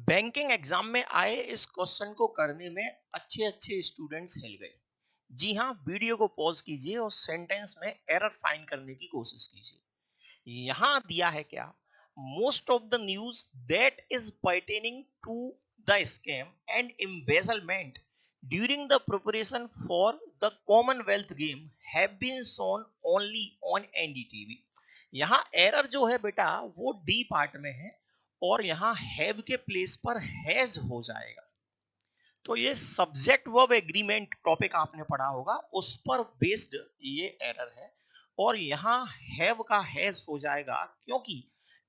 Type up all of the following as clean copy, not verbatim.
Banking exam में आए इस क्वेश्चन को करने में अच्छे अच्छे स्टूडेंट्स हिल गए। जी हाँ, वीडियो को पॉज कीजिए और सेंटेंस में एरर फाइंड करने की कोशिश कीजिए। यहाँ दिया है क्या? Most of the news that is pertaining to the scam and embezzlement during the preparation for the commonwealth game have been shown only on NDTV. यहाँ एरर जो है बेटा वो डी पार्ट में है और यहाँ हैव के प्लेस पर हैज हो जाएगा। तो ये सब्जेक्ट वर्ब एग्रीमेंट टॉपिक आपने पढ़ा होगा, उस पर बेस्ड ये एरर है। और यहाँ हैव का हैज हो जाएगा क्योंकि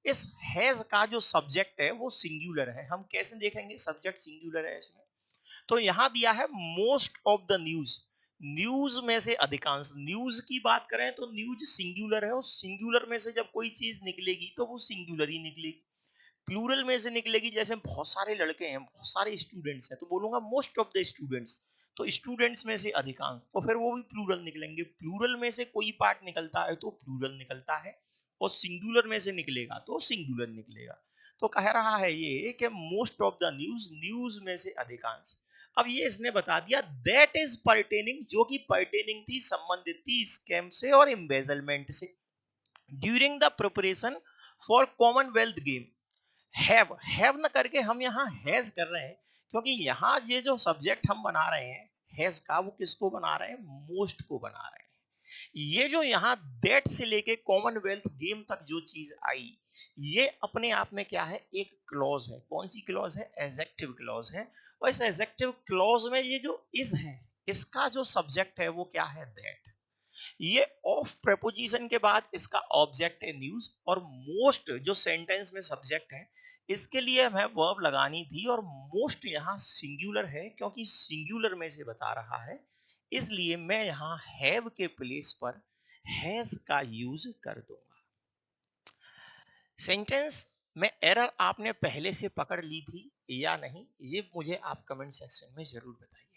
इस हैज का जो सब्जेक्ट है वो सिंगुलर है। हम कैसे देखेंगे सब्जेक्ट सिंगुलर है इसमें? तो यहाँ दिया है most of the news, news में से अधिकांश। न्यूज की बात करें तो न्यूज सिंगुलर है और सिंगुलर में से जब कोई चीज निकलेगी तो वो सिंगुलर ही निकलेगी। प्लूरल में से निकलेगी, जैसे बहुत सारे लड़के हैं, बहुत सारे स्टूडेंट्स हैं, तो बोलूंगा मोस्ट ऑफ द स्टूडेंट्स। तो स्टूडेंट्स में से अधिकांश, तो फिर वो भी प्लूरल निकलेंगे। प्लूरल में से कोई पार्ट निकलता है तो प्लूरल निकलता है, और सिंगुलर में से निकलेगा तो सिंगुलर निकलेगा। तो कह रहा है ये कि most of the news, news में से अधिकांश। अब ये इसने बता दिया दैट इज पर्टेनिंग, जो कि पर्टेनिंग थी, संबंधित थी स्कैम से और एम्बेजलमेंट से, during the preparation for Commonwealth game. Have न करके हम यहाँ हैज कर रहे हैं, क्योंकि यहाँ ये जो सब्जेक्ट हम बना रहे हैं हैज का, वो किसको बना रहे हैं? मोस्ट को बना रहे हैं। ये जो यहाँ दैट से लेके कॉमनवेल्थ गेम तक जो चीज आई, ये अपने आप में क्या है? एक क्लॉज है। कौन सी क्लॉज है? एडजेक्टिव क्लॉज है। और इस एडजेक्टिव क्लॉज में ये जो इज है, इसका जो सब्जेक्ट है वो क्या है? दैट। ये ऑफ प्रेपोजिशन के बाद इसका ऑब्जेक्ट है न्यूज, और मोस्ट जो सेंटेंस में सब्जेक्ट है, इसके लिए हमें वर्ब लगानी थी। और मोस्ट यहाँ सिंगुलर है क्योंकि सिंगुलर में से बता रहा है, इसलिए मैं यहाँ हैव के प्लेस पर हैज का यूज कर दूंगा। सेंटेंस में एरर आपने पहले से पकड़ ली थी या नहीं, ये मुझे आप कमेंट सेक्शन में जरूर बताइए।